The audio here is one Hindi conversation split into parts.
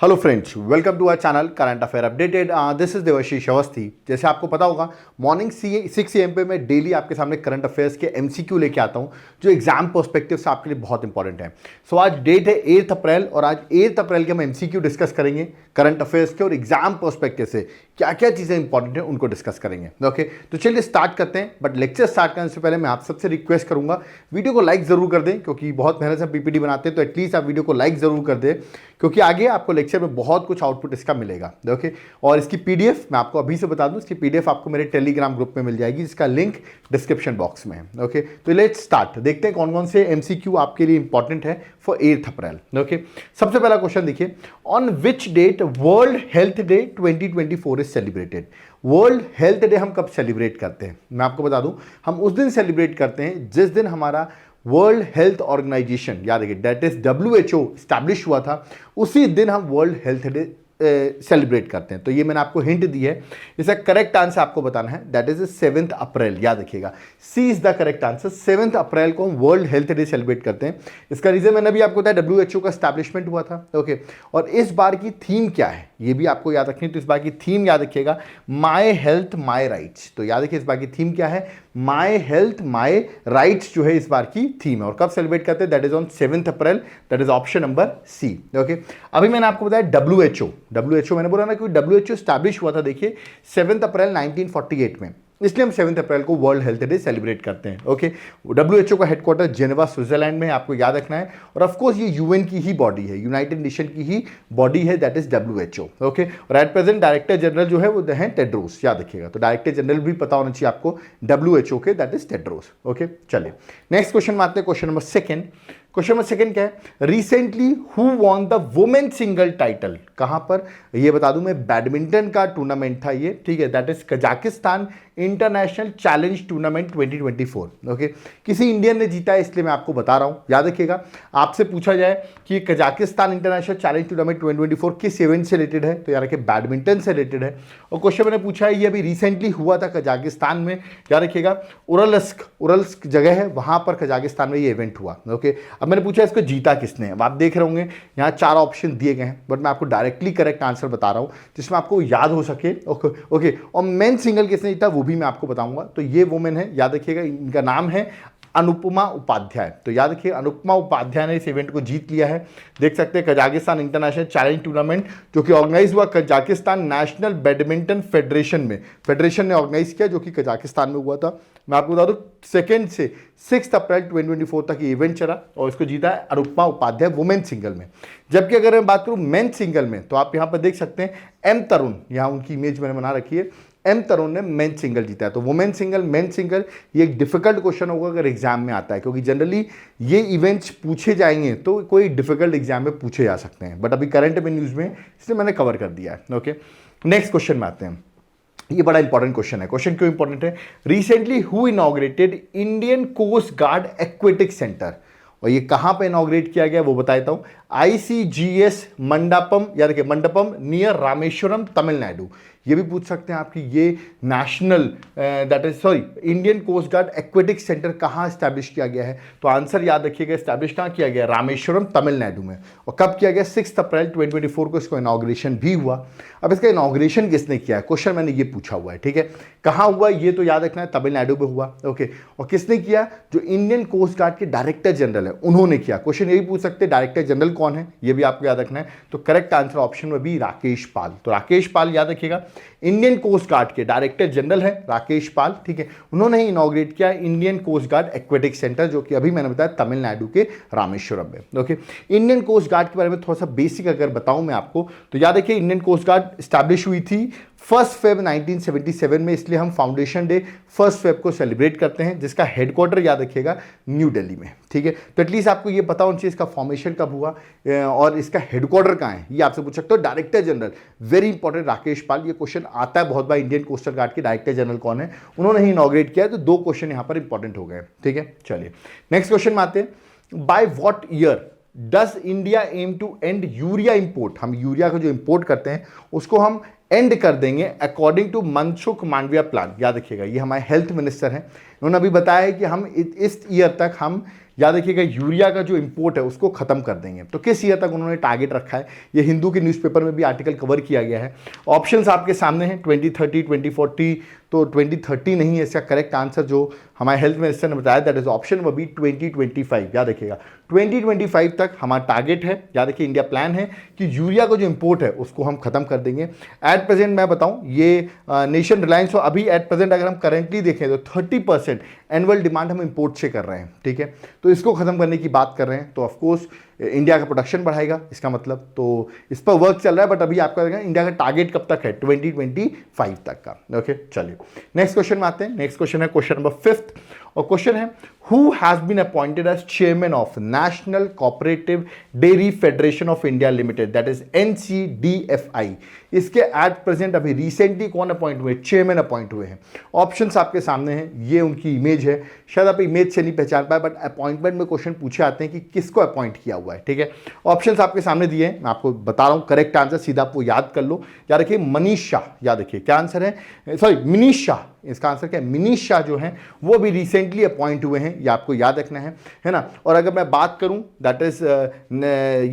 Hello friends, welcome to our channel current affair updated. This is Devashish Awasthi. जैसे आपको पता होगा, मॉर्निंग 6 AM पे मैं डेली आपके सामने करंट अफेयर्स के MCQ लेके आता हूँ जो एग्जाम पर्सपेक्टिव से आपके लिए बहुत इंपॉर्टेंट है। सो आज डेट है 8 अप्रैल और आज 8 अप्रैल के हम MCQ डिस्कस करेंगे करंट अफेयर्स के और एग्जाम पर्सपेक्टिव से क्या क्या चीज़ें इंपॉर्टेंट है उनको डिस्कस करेंगे। ओके, तो चलिए स्टार्ट करते हैं। बट लेक्चर स्टार्ट करने से पहले मैं आप सबसे रिक्वेस्ट करूंगा, वीडियो को लाइक जरूर कर दें, क्योंकि बहुत मेहनत से PPT बनाते हैं, तो एटलीस्ट आप वीडियो को लाइक जरूर कर दें, क्योंकि आगे आपको लेक्चर में बहुत कुछ आउटपुट इसका मिलेगा। ओके, और इसकी PDF मैं आपको अभी से बता दूं, इसकी PDF आपको मेरे टेलीग्राम ग्रुप में मिल जाएगी, जिसका लिंक डिस्क्रिप्शन बॉक्स में है। ओके, तो लेट्स स्टार्ट। देखते हैं कौन कौन से MCQ आपके लिए इंपॉर्टेंट है फॉर 8 अप्रैल। ओके, सबसे पहला क्वेश्चन देखिए, on which date world health day 2024 is celebrated. World health day हम कब सेलिब्रेट करते हैं? मैं आपको बता दूं, हम उस दिन सेलिब्रेट करते हैं जिस दिन हमारा वर्ल्ड हेल्थ ऑर्गेनाइजेशन, याद रखिए, दैट इज WHO स्टैब्लिश हुआ था, उसी दिन हम वर्ल्ड हेल्थ डे सेलिब्रेट करते हैं। तो ये मैंने आपको हिंट दी है, इसका करेक्ट आंसर आपको बताना है, दैट इज 7 अप्रैल। याद रखिएगा, C is the correct answer. 7 अप्रैल को हम वर्ल्ड हेल्थ डे सेलिब्रेट करते हैं। इसका रीजन मैंने भी आपको बताया, WHO का स्टैब्लिशमेंट हुआ था। ओके, और इस बार की थीम क्या है ये भी आपको याद रखनी है। तो इस बार की थीम याद रखिएगा, माई हेल्थ माई राइट्स। तो याद रखिए इस बार की थीम क्या है, माई हेल्थ माई राइट्स जो है इस बार की थीम है। और कब सेलिब्रेट करते हैं? That is on 7 April, that is option number C। Okay, अभी मैंने आपको बताया WHO मैंने बोला ना कि WHO स्टैब्लिश हुआ था, देखिए 7 अप्रैल 1948 में, इसलिए हम 7 अप्रैल को वर्ल्ड हेल्थ डे सेलिब्रेट करते हैं। ओके, WHO का हेडक्वार्टर जेनेवा स्विट्जरलैंड में, आपको याद रखना है। और ऑफ कोर्स ये UN की ही बॉडी है, यूनाइटेड नेशन की ही बॉडी है, दैट इज WHO। ओके, और एट प्रेजेंट डायरेक्टर जनरल जो है वो है टेड्रोस, याद रखिएगा। तो डायरेक्टर जनरल भी पता होना चाहिए आपको WHO के, दैट इज टेड्रोस। ओके, चलिए नेक्स्ट क्वेश्चन में आते हैं। क्वेश्चन नंबर सेकंड क्या है, recently who won the women single title. कहां पर? ये बता दूं मैं, बैडमिंटन का टूर्नामेंट था ये, ठीक है, that is Kazakhstan international challenge tournament 2024। Okay, किसी इंडियन ने जीता है, इसलिए मैं आपको बता रहा हूं। याद रखिएगा, आपसे पूछा जाए कि कजाकिस्तान इंटरनेशनल चैलेंज टूर्नामेंट 2024 किस इवेंट से रिलेटेड है, तो याद रखिए बैडमिंटन से रिलेटेड है। और क्वेश्चन मैंने पूछा है, ये अभी रिसेंटली हुआ था कजाकिस्तान में। याद रखिएगा, उरल्स्क जगह है, वहां पर कजाकिस्तान में ये इवेंट हुआ। ओके, अब मैंने पूछा इसको जीता किसने। अब आप देख रहे होंगे यहाँ 4 ऑप्शन दिए गए हैं, बट मैं आपको डायरेक्टली करेक्ट आंसर बता रहा हूं जिसमें आपको याद हो सके। ओके, और मेन सिंगल किसने जीता वो भी मैं आपको बताऊंगा। तो ये वुमेन है, याद रखिएगा, इनका नाम है अनुपमा उपाध्याय। तो याद रखिए, अनुपमा उपाध्याय ने इस इवेंट को जीत लिया है। देख सकते हैं कजाकिस्तान इंटरनेशनल चैलेंज टूर्नामेंट जो कि ऑर्गेनाइज हुआ कजाकिस्तान नेशनल बैडमिंटन फेडरेशन में, फेडरेशन ने ऑर्गेनाइज किया, जो कि कजाकिस्तान में हुआ था। मैं आपको बता दूं 2 से 6 अप्रैल 2024 तक ये इवेंट चला और इसको जीता है अनुपमा उपाध्याय वुमेन सिंगल में। जबकि अगर मैं बात करूं मेन सिंगल में, तो आप यहां पर देख सकते हैं M तरुण, यहां उनकी इमेज मैंने बना रखी है, M तरुण ने मेन सिंगल जीता है। तो वुमेन सिंगल, मेन सिंगल, ये एक डिफिकल्ट क्वेश्चन होगा अगर एग्जाम में आता है, क्योंकि जनरली ये इवेंट्स पूछे जाएंगे तो कोई डिफिकल्ट एग्जाम में पूछे जा सकते हैं, बट अभी करंट में न्यूज में इसलिए मैंने कवर कर दिया है। ओके, नेक्स्ट क्वेश्चन में आते हैं। ये बड़ा इंपॉर्टेंट क्वेश्चन है। क्वेश्चन क्यों इंपॉर्टेंट है? Recently who inaugurated Indian coast guard aquatic centre. और ये कहां पे इनॉग्रेट किया गया वो बता देता हूं, ICGS मंडपम, याद रखिए मंडपम नियर रामेश्वरम तमिलनाडु। ये भी पूछ सकते हैं आपकी, ये national that is Indian coast guard aquatic centre कहाँ स्टैब्लिश किया गया है? तो आंसर याद रखिएगा, स्टैब्लिश कहाँ किया गया? रामेश्वरम तमिलनाडु में। और कब किया गया? 6 अप्रैल 2024 को इसको इनॉग्रेशन भी हुआ। अब इसका इनॉग्रेशन किसने किया है, क्वेश्चन मैंने ये पूछा हुआ है, ठीक है। कहाँ हुआ ये तो याद रखना है, तमिलनाडु में हुआ। ओके, और किसने किया? जो इंडियन कोस्ट गार्ड के डायरेक्टर जनरल है उन्होंने किया। क्वेश्चन यही पूछ सकते हैं डायरेक्टर जनरल कौन है, ये भी आपको याद रखना है। तो करेक्ट आंसर ऑप्शन में भी राकेश पाल। तो राकेश पाल याद रखिएगा, इंडियन कोस्ट गार्ड के डायरेक्टर जनरल है राकेश पाल, ठीक है। उन्होंने ही इनॉग्रेट किया Indian coast guard aquatic centre, जो कि अभी मैंने बताया तमिलनाडु के रामेश्वरम में। ओके, इंडियन कोस्ट गार्ड के बारे में थोड़ा सा बेसिक अगर बताऊं मैं आपको, तो याद रखिए इंडियन कोस्ट गार्ड स्टैब्लिश हुई थी 1 फेब 1977 में, इसलिए हम फाउंडेशन डे 1 फेब को सेलिब्रेट करते हैं, जिसका हेडक्वार्टर याद रखिएगा न्यू दिल्ली में, ठीक है। तो एटलीस्ट आपको ये पता होना चाहिए इसका फॉर्मेशन कब हुआ और इसका हेडक्वार्टर कहाँ है, ये आपसे पूछ सकते हो। Director general very important, Rakesh Pal. ये क्वेश्चन आता है बहुत बार, इंडियन कोस्टल गार्ड के डायरेक्टर जनरल कौन है, उन्होंने ही इनॉग्रेट किया है। तो 2 क्वेश्चन यहां पर इंपॉर्टेंट हो गए, ठीक है। चलिए नेक्स्ट क्वेश्चन में आते हैं। By what year does India aim to end urea import. हम यूरिया को जो इंपोर्ट करते हैं उसको हम एंड कर देंगे according to Mansukh Mandaviya plan. याद रखिएगा, ये हमारे हेल्थ मिनिस्टर हैं, उन्होंने अभी बताया है कि हम इस ईयर तक हम याद रखिएगा यूरिया का जो इंपोर्ट है उसको खत्म कर देंगे। तो किस ईयर तक उन्होंने टारगेट रखा है, ये हिंदू के न्यूज़पेपर में भी आर्टिकल कवर किया गया है। ऑप्शंस आपके सामने हैं 2030, 2040, तो 2030 नहीं है इसका करेक्ट आंसर जो हमारे हेल्थ मिनिस्टर ने बताया, that is option number B 2025। याद रखिएगा 2025 तक हमारा टारगेट है, याद रखिए इंडिया प्लान है कि यूरिया का जो इंपोर्ट है उसको हम खत्म कर देंगे। एट प्रेजेंट मैं बताऊं ये नेशन रिलायंस अभी एट प्रेजेंट अगर हम करेंटली देखें तो 30% एनुअल डिमांड हम इंपोर्ट से कर रहे हैं, ठीक है। तो इसको खत्म करने की बात कर रहे हैं, तो ऑफकोर्स इंडिया का प्रोडक्शन बढ़ाएगा इसका मतलब, तो इस पर वर्क चल रहा है। बट अभी आपका इंडिया का टारगेट कब तक है, 2025 तक का। ओके चलिए नेक्स्ट क्वेश्चन में आते हैं। नेक्स्ट क्वेश्चन है क्वेश्चन नंबर 5 और क्वेश्चन है who has been appointed as chairman of National Cooperative Dairy Federation of India Limited, that is NCDFI। इसके एट प्रेजेंट अभी रिसेंटली कौन अपॉइंट हुए, चेयरमैन अपॉइंट हुए हैं। ऑप्शंस आपके सामने हैं, ये उनकी इमेज है, शायद आप इमेज से नहीं पहचान पाए बट अपॉइंटमेंट में क्वेश्चन पूछे आते हैं कि किसको अपॉइंट किया हुआ है, ठीक है। ऑप्शंस आपके सामने दिए हैं, मैं आपको बता रहा हूँ करेक्ट आंसर, सीधा आपको याद कर लो। याद रखिए मनीष शाह, याद रखिए क्या आंसर है, सॉरी मिनीश शाह, इसका आंसर क्या है, मिनीश शाह जो हैं वो भी रिसेंटली अपॉइंट हुए हैं, ये आपको याद रखना है ना। और अगर मैं बात करूं दैट इज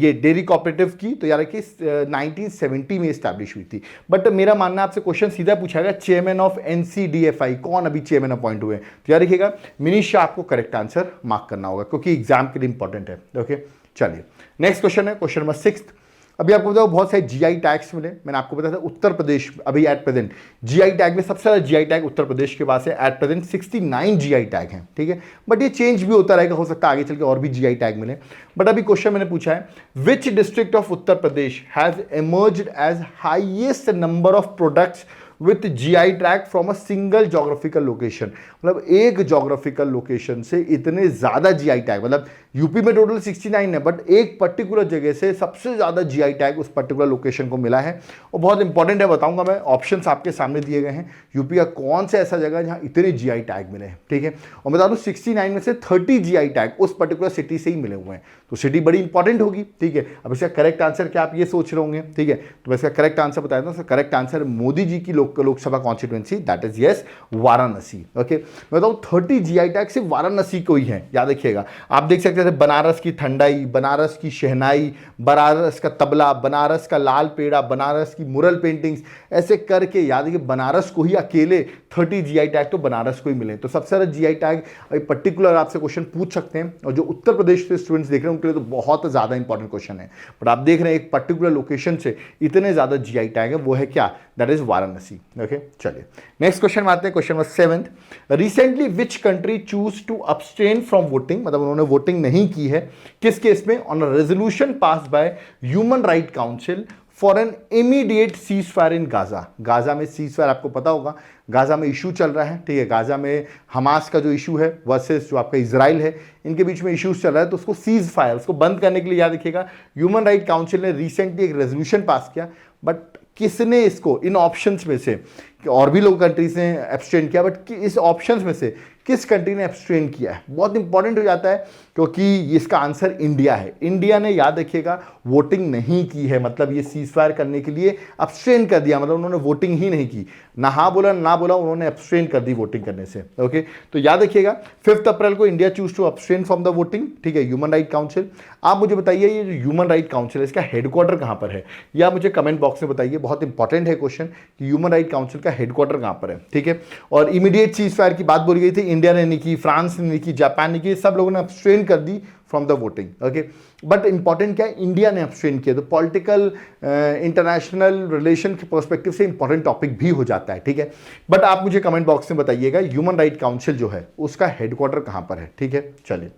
ये डेयरी कोऑपरेटिव की, तो याद रखिए 1970 में इस्टेब्लिश हुई थी। बट मेरा मानना आपसे क्वेश्चन सीधा पूछा गया चेयरमैन ऑफ NCDFI कौन अभी चेयरमैन अपॉइंट हुए, तो याद रखिएगा मिनीश शाह आपको करेक्ट आंसर मार्क करना होगा क्योंकि एग्जाम के लिए इंपॉर्टेंट है। ओके चलिए नेक्स्ट क्वेश्चन है क्वेश्चन नंबर 6। अभी आपको बताओ बहुत सारे जीआई टैग्स मिले, मैंने आपको बताया था उत्तर प्रदेश अभी एट प्रेजेंट जीआई टैग में सबसे ज़्यादा जीआई टैग उत्तर प्रदेश के पास है, एट प्रेजेंट 69 जीआई टैग हैं, ठीक है। बट ये चेंज भी होता रहेगा, हो सकता है आगे चल के और भी जीआई टैग मिले। बट अभी क्वेश्चन मैंने पूछा है which district of Uttar Pradesh has emerged as highest number of products with GI tag from a single geographical location, मतलब एक जोग्राफिकल लोकेशन से इतने ज़्यादा जीआई टैग, मतलब यूपी में टोटल 69 है बट एक पर्टिकुलर जगह से सबसे ज़्यादा जीआई टैग उस पर्टिकुलर लोकेशन को मिला है। और बहुत इंपॉर्टेंट है, बताऊंगा मैं, ऑप्शंस आपके सामने दिए गए हैं, यूपी का कौन सा ऐसा जगह जहाँ इतने जीआई टैग मिले हैं, ठीक है। और बता दूँ 69 में से 30 जीआई टैग उस पर्टिकुलर सिटी से ही मिले हुए हैं, तो सिटी बड़ी इंपॉर्टेंट होगी, ठीक है। अब इसका करेक्ट आंसर क्या आप ये सोच रहे होंगे, ठीक है, तो मैं इसका करेक्ट आंसर बताया था। करेक्ट आंसर मोदी जी की Lok Sabha constituency, that is yes Varanasi. Okay मैं बताऊँ 30 जीआई टैग सिर्फ वाराणसी को ही है, याद रखिएगा। आप देख सकते हैं बनारस की ठंडाई, बनारस की शहनाई, बनारस का तबला, बनारस का लाल पेड़ा, बनारस की मुरल पेंटिंग्स, ऐसे करके याद रखिए बनारस को ही अकेले 30 जीआई टैग तो बनारस को ही मिले। तो सबसे ज़्यादा जीआई टैग पर्टिकुलर आपसे क्वेश्चन पूछ सकते हैं, और जो उत्तर प्रदेश से स्टूडेंट्स देख रहे हैं उनके लिए तो बहुत ज़्यादा इंपॉर्टेंट क्वेश्चन है। बट आप देख रहे हैं एक पर्टिकुलर लोकेशन से इतने ज़्यादा जीआई टैग है, वो है क्या, दैट इज वाराणसी। ओके चलिए नेक्स्ट क्वेश्चन में आते हैं, question number 7। Recently which country choose to abstain from voting, मतलब उन्होंने वोटिंग नहीं की है किस केस में, on a resolution pass by human right council for an immediate ceasefire in Gaza. Gaza में सीज फायर आपको पता होगा, गाजा में इशू चल रहा है, ठीक है। गाजा में हमास का जो इशू है वर्सेस जो आपका इजराइल है, इनके बीच में इश्यूज चल रहा है, तो उसको सीज फायर, उसको बंद करने के लिए याद रखिएगा ह्यूमन राइट काउंसिल ने रिसेंटली एक रेजोल्यूशन पास किया। बट किसने इसको, इन ऑप्शंस में से, और भी लोग कंट्रीज ने एब्सटेन किया, बट इस ऑप्शंस में से किस कंट्री ने एब्सटेन किया है, बहुत इंपॉर्टेंट हो जाता है क्योंकि इसका आंसर इंडिया है। इंडिया ने याद रखिएगा वोटिंग नहीं की है, मतलब ये सीज फायर करने के लिए एब्सटेन कर दिया, मतलब उन्होंने वोटिंग ही नहीं की, ना हाँ बोला ना बोला, उन्होंने एब्सटेन कर दी वोटिंग करने से। ओके तो याद रखिएगा 5 अप्रैल को India choose to abstain from the voting, ठीक है, ह्यूमन राइट काउंसिल। आप मुझे बताइए ये जो ह्यूमन राइट काउंसिल है इसका हेडक्वार्टर कहाँ पर है, या मुझे कमेंट बॉक्स में बताइए, बहुत इंपॉर्टेंट है क्वेश्चन कि ह्यूमन राइट काउंसिल का हेडक्वार्टर कहाँ पर है, ठीक है। और इमीडिएट सीज फायर की बात बोली गई थी, इंडिया ने नहीं की, फ्रांस ने नहीं की, जापान ने की, सब लोगों ने एब्सटेन कर दी from the voting. Okay but important क्या है, इंडिया ने एब्सटेन किया, तो पॉलिटिकल इंटरनेशनल रिलेशन के पर्सपेक्टिव से इंपॉर्टेंट टॉपिक भी हो जाता है, ठीक है। बट आप मुझे कमेंट बॉक्स में बताइएगा ह्यूमन राइट काउंसिल जो है उसका हेडक्वार्टर कहाँ पर है, ठीक है। चलिए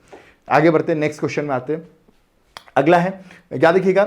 आगे बढ़ते हैं, नेक्स्ट क्वेश्चन में आते हैं। अगला है, याद रखिएगा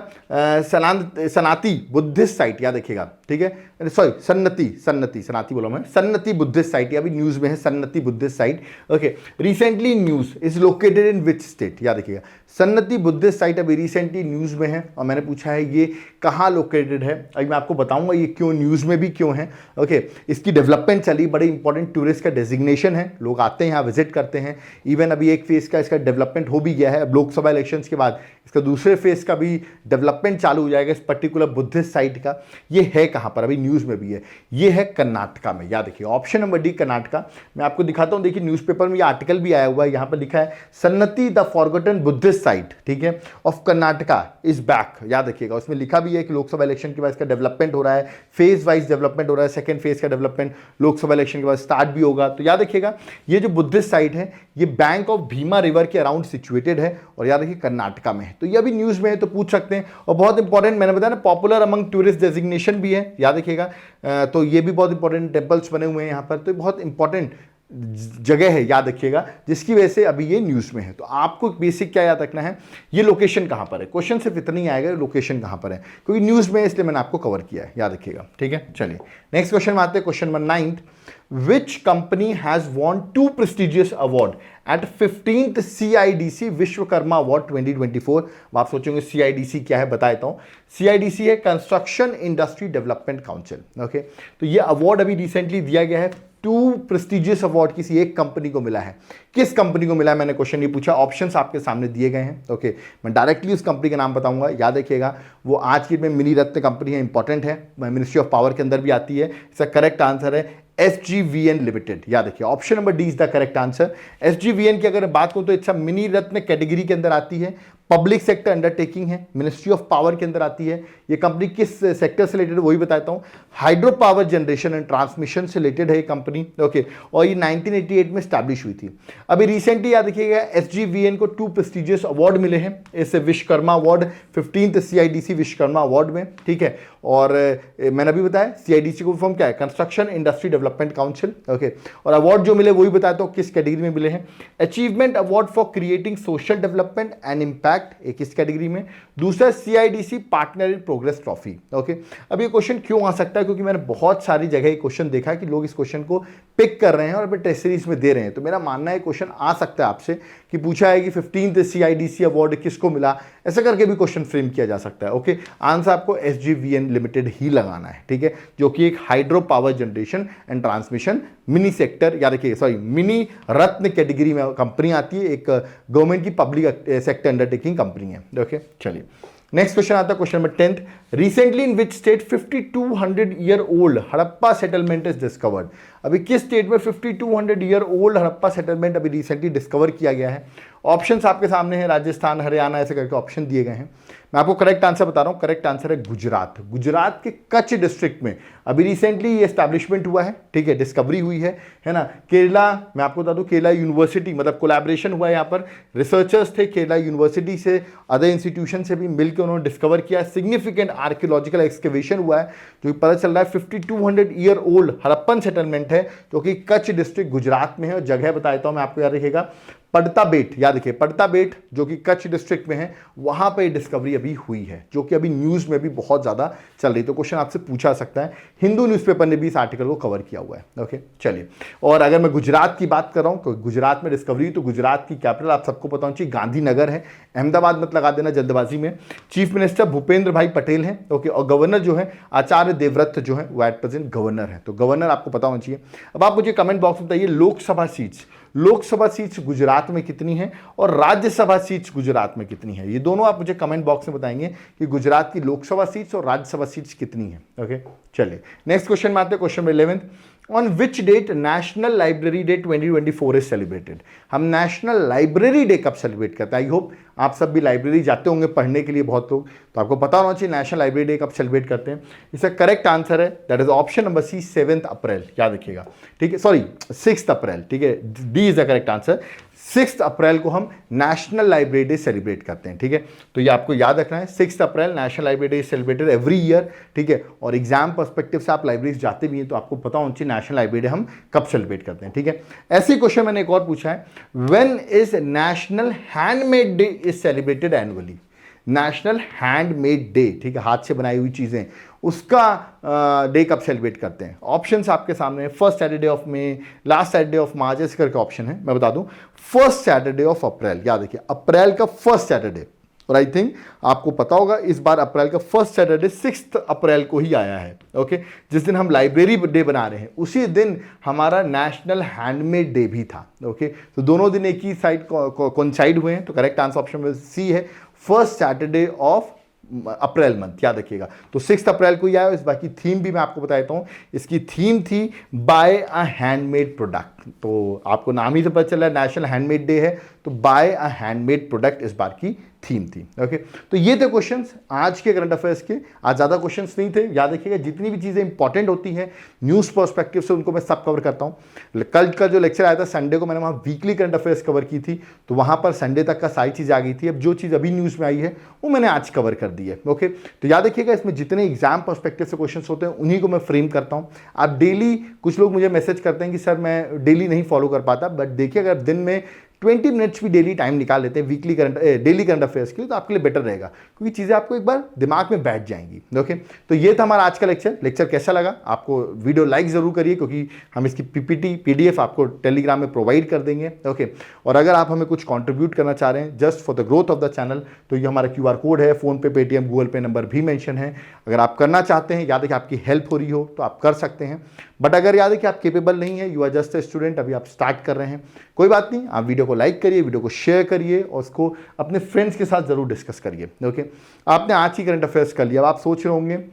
सनाती बुद्धिस्ट साइट, याद रखिएगा, ठीक है, सॉरी सन्नति बोला मैं, सन्नति बुद्धिस्ट साइट, अभी न्यूज में है Sannati Buddhist site. Okay recently news is located in which state, याद रखिएगा सन्नति बुद्धिस्ट साइट अभी रिसेंटली न्यूज में है, और मैंने पूछा है ये कहाँ लोकेटेड है, अभी मैं आपको बताऊंगा ये क्यों न्यूज में भी क्यों है। ओके इसकी डेवलपमेंट चली, बड़े इंपॉर्टेंट टूरिस्ट का डेजिग्नेशन है, लोग आते हैं यहाँ विजिट करते हैं, इवन अभी एक फेज का इसका डेवलपमेंट हो भी गया है, अब लोकसभा इलेक्शंस के बाद इसका दूसरे फेज का का भी डेवलपमेंट चालू हो जाएगा इस पर्टिकुलर बुद्धिस्ट साइट का। ये है कहाँ पर, अभी न्यूज़ में भी है, ये है कर्नाटका में। याद रखिए ऑप्शन नंबर डी कर्नाटका। मैं आपको दिखाता हूँ, देखिए न्यूज़पेपर में ये आर्टिकल भी आया हुआ है, यहाँ पर लिखा है Sannati the forgotten Buddhist site, ठीक है, ऑफ कर्नाटका इज बैक। याद रखिएगा उसमें लिखा भी है कि लोकसभा इलेक्शन के बाद इसका डेवलपमेंट हो रहा है, फेज वाइज डेवलपमेंट हो रहा है, सेकंड फेज का डेवलपमेंट लोकसभा इलेक्शन के बाद स्टार्ट भी होगा। तो याद रखिएगा ये जो बुद्धिस्ट साइट है ये बैंक ऑफ भीमा रिवर के अराउंड सिचुएटेड है और याद रखिए कर्नाटका में है। तो ये अभी न्यूज़ में है तो पूछ सकते हैं। और बहुत इंपॉर्टेंट, मैंने बताया ना, पॉपुलर अमंग टूरिस्ट डेजिग्नेशन भी है, याद रखिएगा। तो ये भी बहुत इंपॉर्टेंट, टेम्पल्स बने हुए हैं यहाँ पर, तो बहुत इंपॉर्टेंट जगह है, याद रखिएगा, जिसकी वजह से अभी ये न्यूज़ में है। तो आपको बेसिक क्या याद रखना है, ये लोकेशन कहाँ पर है। क्वेश्चन सिर्फ इतना ही आएगा लोकेशन कहाँ पर है, क्योंकि न्यूज़ में है इसलिए मैंने आपको कवर किया है, याद रखिएगा, ठीक है। चलिए नेक्स्ट क्वेश्चन में आते हैं, question number 9। Which company has won 2 prestigious award at 15th CIDC Vishwakarma award 2024? आप सोचेंगे CIDC क्या है, बता देता हूँ। CIDC है construction industry development council. Okay, तो ये अवार्ड अभी रिसेंटली दिया गया है। 2 प्रेस्टिजियस अवार्ड किसी एक कंपनी को मिला है। किस कंपनी को मिला है, मैंने क्वेश्चन ये पूछा, ऑप्शंस आपके सामने दिए गए हैं। ओके, मैं डायरेक्टली उस कंपनी का नाम बताऊंगा, याद रखिएगा। वो आज की में मिनी रत्न कंपनी है, इंपॉर्टेंट है, मिनिस्ट्री ऑफ पावर के अंदर भी आती है। इसका करेक्ट आंसर है SGVN लिमिटेड। याद रखिए option number D is the correct answer. SGVN की अगर बात करूं तो इट्स मिनी रत्न कैटेगरी के अंदर आती है, पब्लिक सेक्टर अंडरटेकिंग है, मिनिस्ट्री ऑफ पावर के अंदर आती है। ये कंपनी किस सेक्टर से रिलेटेड वही बताता हूं, hydro power generation and transmission से रिलेटेड है ये कंपनी। ओके, और ये 1988 में स्टैब्लिश हुई थी। अभी रिसेंटली याद रखिएगा SGVN को 2 प्रेस्टिजियस अवार्ड मिले हैं, इस Vishwakarma award 15th CIDC Vishwakarma award में, ठीक है। और मैंने अभी बताया CIDC को फॉर्म क्या है, construction industry development council. Okay, और अवार्ड जो मिले वही बताता हूँ किस कैटेगरी में मिले हैं। Achievement award for creating social development and impact एक इस कैटेगरी में, दूसरा CIDC partner in progress trophy. Okay, अब ये क्वेश्चन क्यों आ सकता है, क्योंकि मैंने बहुत सारी जगह ये क्वेश्चन देखा है कि लोग इस क्वेश्चन को पिक कर रहे हैं और अपने टेस्ट सीरीज में दे रहे हैं। तो मेरा मानना है क्वेश्चन आ सकता है आपसे कि पूछा है कि 15th CIDC अवार्ड किसको मिला, ऐसा करके भी क्वेश्चन फ्रेम किया जा सकता है। ओके, आंसर आपको SGVN लिमिटेड ही लगाना है, ठीक है, जो कि एक hydro power generation and transmission mini sector, याद रखिए सॉरी मिनी रत्न कैटेगरी में कंपनी आती है, एक गवर्नमेंट की पब्लिक सेक्टर अंडरटेकिंग कंपनी है। ओके, चलिए नेक्स्ट क्वेश्चन आता है, question number 10th। Recently in which state 5200 year old Harappa settlement is discovered? अभी किस स्टेट में 5200 ईयर ओल्ड हड़प्पा सेटलमेंट अभी रिसेंटली डिस्कवर किया गया है? ऑप्शंस आपके सामने हैं, राजस्थान, हरियाणा, ऐसे करके ऑप्शन दिए गए हैं। मैं आपको करेक्ट आंसर बता रहा हूँ, करेक्ट आंसर है गुजरात। गुजरात के कच्छ डिस्ट्रिक्ट में अभी रिसेंटली ये एस्टैब्लिशमेंट हुआ है, ठीक है, डिस्कवरी हुई है ना। केरला, मैं आपको बता दूँ केरला यूनिवर्सिटी, मतलब कोलैबोरेशन हुआ है, यहाँ पर रिसर्चर्स थे केरला यूनिवर्सिटी से, अदर इंस्टीट्यूशन से भी मिलकर उन्होंने डिस्कवर किया। सिग्निफिकेंट आर्कियोलॉजिकल एक्सकेवेशन हुआ है, जो पता चल रहा है 5200 ईयर ओल्ड हड़प्पन सेटलमेंट है, जो कि कच्छ डिस्ट्रिक्ट गुजरात में है। और जगह बता देता हूँ मैं आपको, याद रखिएगा पड़ता बेट, याद रखिए पड़ता बेट जो कि कच्छ डिस्ट्रिक्ट में है, वहां पे डिस्कवरी अभी हुई है, जो कि अभी न्यूज़ में भी बहुत ज़्यादा चल रही। तो क्वेश्चन आपसे पूछा सकता है, हिंदू न्यूज़पेपर ने भी इस आर्टिकल को कवर किया हुआ है। ओके, चलिए, और अगर मैं गुजरात की बात कर रहा हूँ तो गुजरात में डिस्कवरी, तो गुजरात की कैपिटल आप सबको पता होना चाहिए गांधीनगर है, अहमदाबाद मत लगा देना जल्दबाजी में। चीफ मिनिस्टर भूपेंद्र भाई पटेल हैं। ओके, और गवर्नर जो है आचार्य देवव्रत जो है वो एट प्रेजेंट गवर्नर है। तो गवर्नर आपको पता होना चाहिए। अब आप मुझे कमेंट बॉक्स में बताइए लोकसभा सीट्स गुजरात में कितनी है और राज्यसभा सीट्स गुजरात में कितनी है। ये दोनों आप मुझे कमेंट बॉक्स में बताएंगे कि गुजरात की लोकसभा सीट्स और राज्यसभा सीट्स कितनी है। ओके, चलिए नेक्स्ट क्वेश्चन में आते हैं, question 11th। On which date national library day 2024 is celebrated? हम नेशनल लाइब्रेरी डे कब सेलिब्रेट करते हैं? आई होप आप सब भी लाइब्रेरी जाते होंगे पढ़ने के लिए बहुत लोग, तो आपको पता होना चाहिए नेशनल लाइब्रेरी डे कब सेलिब्रेट करते हैं। इसका करेक्ट आंसर है that is option number C, 7 April. याद रखिएगा, ठीक है, सॉरी 6 अप्रैल, ठीक है, D is the correct answer. 6 April को हम नेशनल लाइब्रेरी डे सेलिब्रेट करते हैं, ठीक है। तो ये आपको याद रखना है, 6 April national library day celebrated every year, ठीक है। और एग्जाम पर्सपेक्टिव से आप लाइब्रेरी जाते भी हैं तो आपको पता होना चाहिए नेशनल लाइब्रेरी डे हम कब सेलिब्रेट करते हैं, ठीक है। ऐसे क्वेश्चन मैंने एक और पूछा है, when is national handmade day is celebrated annually? National handmade day, ठीक है, हाथ से बनाई हुई चीजें, उसका डे कब सेलिब्रेट करते हैं? ऑप्शंस आपके सामने, first Saturday of May, last Saturday of March, ऐसे करके ऑप्शन है। मैं बता दूं, फर्स्ट सैटरडे ऑफ अप्रैल। याद रखिए अप्रैल का फर्स्ट सैटरडे, और आई थिंक आपको पता होगा इस बार अप्रैल का फर्स्ट सैटरडे 6 अप्रैल को ही आया है। ओके, जिस दिन हम लाइब्रेरी डे बना रहे हैं उसी दिन हमारा नेशनल हैंडमेड डे भी था। ओके, तो दोनों दिन एक ही साइड कोइंसाइड हुए हैं। तो करेक्ट आंसर ऑप्शन में सी है, first Saturday of April month, याद रखिएगा। तो 6 अप्रैल को ही आया। इस बार की थीम भी मैं आपको बता देता हूं। इसकी थीम थी बाय अ हैंडमेड प्रोडक्ट। तो आपको नाम ही से पता चला नेशनल हैंडमेड डे है, तो बाय अ हैंडमेड प्रोडक्ट इस बार की थीम थी। ओके, तो ये थे क्वेश्चंस आज के करंट अफेयर्स के। आज ज़्यादा क्वेश्चंस नहीं थे। याद रखिएगा जितनी भी चीज़ें इंपॉर्टेंट होती हैं न्यूज़ पर्सपेक्टिव से, उनको मैं सब कवर करता हूँ। कल का जो लेक्चर आया था संडे को, मैंने वहाँ वीकली करंट अफेयर्स कवर की थी, तो वहाँ पर संडे तक का सारी चीज़ आ गई थी। अब जो चीज़ अभी न्यूज़ में आई है वो मैंने आज कवर कर दी है। ओके, तो याद रखिएगा इसमें जितने एग्जाम पर्सपेक्टिव से क्वेश्चन होते हैं उन्हीं को मैं फ्रेम करता हूँ। आप डेली, कुछ लोग मुझे मैसेज करते हैं कि सर मैं डेली नहीं फॉलो कर पाता, बट देखिए अगर दिन में 20 मिनट्स भी डेली टाइम निकाल लेते हैं डेली करंट अफेयर्स के लिए, तो आपके लिए बेटर रहेगा, क्योंकि चीज़ें आपको एक बार दिमाग में बैठ जाएंगी। ओके, तो ये था हमारा आज का लेक्चर कैसा लगा आपको? वीडियो लाइक ज़रूर करिए, क्योंकि हम इसकी पीपीटी PDF आपको टेलीग्राम में प्रोवाइड कर देंगे। ओके, और अगर आप हमें कुछ कॉन्ट्रीब्यूट करना चाह रहे हैं just for the growth of the channel, तो ये हमारा QR कोड है, फ़ोनपे, पेटीएम, गूगल पे नंबर भी मेंशन है। अगर आप करना चाहते हैं, याद है कि आपकी हेल्प हो रही हो, तो आप कर सकते हैं। बट अगर याद है कि आप केपेबल नहीं है, you are just a student, अभी आप स्टार्ट कर रहे हैं, कोई बात नहीं, आप वीडियो को लाइक करिए, वीडियो को शेयर करिए और उसको अपने फ्रेंड्स के साथ जरूर डिस्कस करिए। ओके, आपने आज ही करंट अफेयर्स कर लिया। अब आप सोच रहे होंगे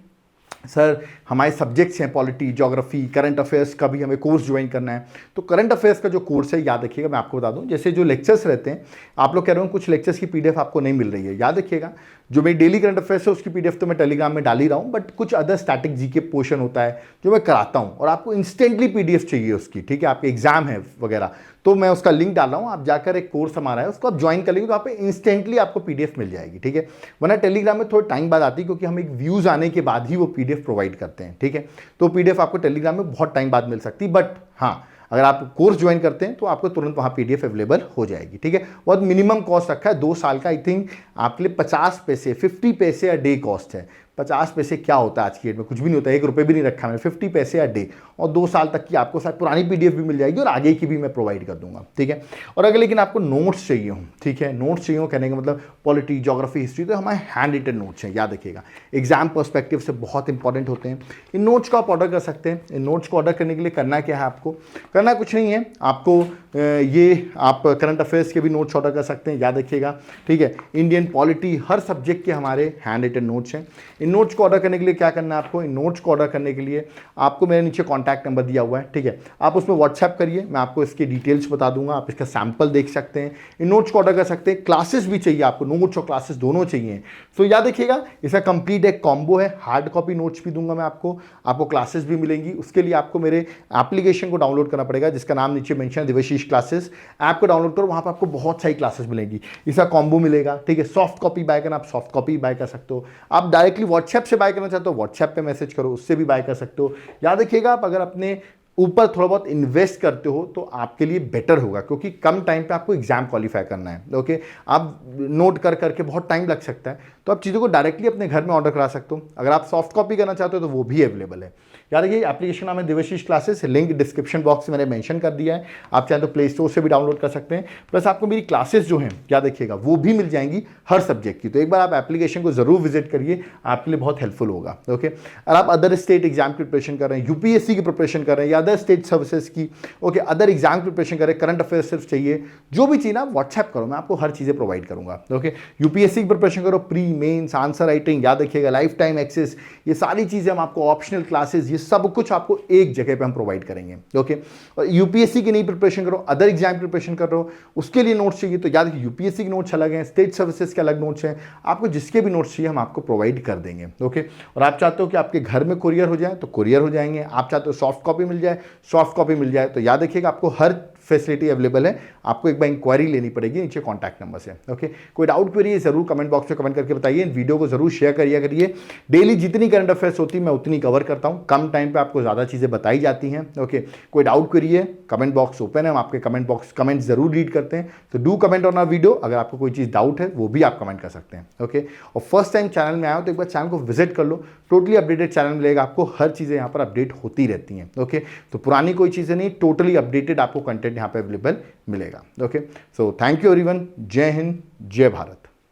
सर हमारे सब्जेक्ट्स हैं पॉलिटी, ज्योग्राफी, करंट अफेयर्स का भी हमें कोर्स ज्वाइन करना है। तो करंट अफेयर्स का जो कोर्स है, याद रखिएगा मैं आपको बता दूं, जैसे जो लेक्चर्स रहते हैं, आप लोग कह रहे हो कुछ लेक्चर्स की PDF आपको नहीं मिल रही है, याद रखिएगा जो मेरी डेली करंट अफेयर्स है उसकी PDF तो मैं टेलीग्राम में डाल ही रहा हूँ, बट कुछ अदर स्टैटिक जीके पोर्शन होता है जो मैं कराता हूँ और आपको इंस्टेंटली PDF चाहिए उसकी, ठीक है, आपके एग्जाम है वगैरह, तो मैं उसका लिंक डाल रहा हूँ, आप जाकर एक कोर्स हमारा है उसको आप ज्वाइन कर लेंगे तो आप इंस्टेंटली आपको PDF मिल जाएगी, ठीक है। वरना टेलीग्राम में थोड़ा टाइम बाद आती है, क्योंकि हम एक व्यूज़ आने के बाद ही वो PDF प्रोवाइड करते हैं, ठीक है। तो PDF आपको टेलीग्राम में बहुत टाइम बाद मिल सकती है, बट हाँ अगर आप कोर्स ज्वाइन करते हैं तो आपको तुरंत वहाँ PDF अवेलेबल हो जाएगी, ठीक है। बहुत मिनिमम कॉस्ट रखा है 2 साल का, आई थिंक आपके लिए 50 पैसे 50 पैसे अ डे कॉस्ट है। 50 पैसे क्या होता है आज की डेट में, कुछ भी नहीं होता है, 1 रुपये भी नहीं रखा मैंने, 50 पैसे अ डे, और 2 साल तक की आपको शायद पुरानी PDF भी मिल जाएगी और आगे की भी मैं प्रोवाइड कर दूंगा, ठीक है। और अगर लेकिन आपको नोट्स चाहिए हो, ठीक है, नोट्स चाहिए हो कहने का मतलब पॉलिटी, ज्योग्राफी, हिस्ट्री, तो हमारे हैंड रिटन नोट्स हैं, याद रखिएगा एग्जाम पर्सपेक्टिव से बहुत इंपॉर्टेंट होते हैं। इन नोट्स को आप ऑर्डर कर सकते हैं। इन नोट्स को ऑर्डर करने के लिए करना क्या है, आपको करना कुछ नहीं है, आपको ये आप करंट अफेयर्स के भी नोट्स ऑर्डर कर सकते हैं, याद रखिएगा, ठीक है। इंडियन पॉलिटी, हर सब्जेक्ट के हमारे हैंड रिटन नोट्स हैं। इन नोट्स को ऑर्डर करने के लिए क्या करना है आपको, इन नोट्स को ऑर्डर करने के लिए आपको मेरे नीचे कॉन्टैक्ट नंबर दिया हुआ है, ठीक है, आप उसमें व्हाट्सएप करिए, मैं आपको इसकी डिटेल्स बता दूंगा, आप इसका सैंपल देख सकते हैं, इन नोट्स को ऑर्डर कर सकते हैं। क्लासेस भी चाहिए आपको, नोट्स और क्लासेस दोनों चाहिए, तो याद रखिएगा इसका कंप्लीट एक कॉम्बो है, हार्ड कॉपी नोट्स भी दूंगा मैं आपको क्लासेस भी मिलेंगी। उसके लिए आपको मेरे एप्लीकेशन को डाउनलोड करना पड़ेगा, जिसका नाम नीचे मेंशन है, देवाशीष क्लासेस। ऐप को डाउनलोड करो, वहां पर आपको बहुत सारी क्लासेस मिलेंगी, इसका कॉम्बो मिलेगा, ठीक है। सॉफ्ट कॉपी बाय करना, आप सॉफ्ट कॉपी बाय कर सकते हो, आप डायरेक्टली व्हाट्सएप से बाय करना चाहते हो व्हाट्सएप पे मैसेज करो, उससे भी बाय कर सकते हो। याद रखिएगा आप अगर अपने ऊपर थोड़ा बहुत इन्वेस्ट करते हो तो आपके लिए बेटर होगा, क्योंकि कम टाइम पे आपको एग्जाम क्वालिफाई करना है, ओके। आप नोट कर करके बहुत टाइम लग सकता है, तो आप चीज़ों को डायरेक्टली अपने घर में ऑर्डर करा सकते हो। अगर आप सॉफ्ट कॉपी करना चाहते हो तो वो भी अवेलेबल है। यार ये एप्लीकेशन नाम है Devashish classes, link description box में मैंने मेंशन कर दिया है, आप चाहे तो प्ले स्टोर से भी डाउनलोड कर सकते हैं। प्लस आपको मेरी क्लासेस जो हैं याद रखिएगा वो भी मिल जाएंगी हर सब्जेक्ट की, तो एक बार आप एप्लीकेशन को जरूर विजिट करिए, आपके लिए बहुत हेल्पफुल होगा, ओके। और आप अदर स्टेट एग्जाम की प्रिपरेशन कर रहे हैं, UPSC की प्रिपरेशन कर रहे हैं या अदर स्टेट सर्विसेज की, ओके, अदर एग्जाम की प्रिपरेशन कर रहे हैं, करंट अफेयर सिर्फ चाहिए, जो भी चीज़ ना व्हाट्सएप करो, मैं आपको हर चीज़ें प्रोवाइड करूंगा, ओके। UPSC की प्रिपरेशन करो, प्री मेंस, आंसर राइटिंग, याद रखिएगा लाइफ टाइम एक्सेस, ये सारी चीज़ें हम आपको, ऑप्शनल क्लासेस, ये सब कुछ आपको एक जगह पे हम प्रोवाइड करेंगे, ओके। और UPSC की नई प्रिपरेशन करो, अदर एग्जाम की प्रिपरेशन कर रहे हो, उसके लिए नोट्स चाहिए तो याद रखिए UPSC के नोट्स अलग हैं, स्टेट सर्विसेज के अलग नोट्स हैं, आपको जिसके भी नोट्स चाहिए हम आपको प्रोवाइड कर देंगे, ओके। और आप चाहते हो कि आपके घर में कुरियर हो जाए तो कुरियर हो जाएंगे, आप चाहते हो सॉफ्ट कॉपी मिल जाए, सॉफ्ट कॉपी मिल जाए, तो याद रखिएगा आपको हर फैसिलिटी अवेलेबल है, आपको एक बार इंक्वायरी लेनी पड़ेगी नीचे कॉन्टैक्ट नंबर से, ओके। कोई डाउट क्वेरी है जरूर कमेंट बॉक्स में कमेंट करके बताइए, वीडियो को जरूर शेयर करिए। डेली जितनी करंट अफेयर्स होती है मैं उतनी कवर करता हूं, कम टाइम पे आपको ज्यादा चीजें बताई जाती हैं, ओके। कोई डाउट क्वेरी है कमेंट बॉक्स ओपन है, हम आपके कमेंट जरूर रीड करते हैं, तो do comment on our video, अगर आपको कोई चीज डाउट है वो भी आप कमेंट कर सकते हैं, ओके। और फर्स्ट टाइम चैनल में आया हो तो एक बार चैनल को विजिट कर लो, टोटली अपडेटेड चैनल मिलेगा आपको, हर चीजें यहाँ पर अपडेट होती रहती हैं, ओके। तो पुरानी कोई चीजें नहीं, टोटली अपडेटेड आपको कंटेंट यहाँ पे अवेलेबल मिलेगा, okay. So thank you everyone, जय हिंद, जय भारत।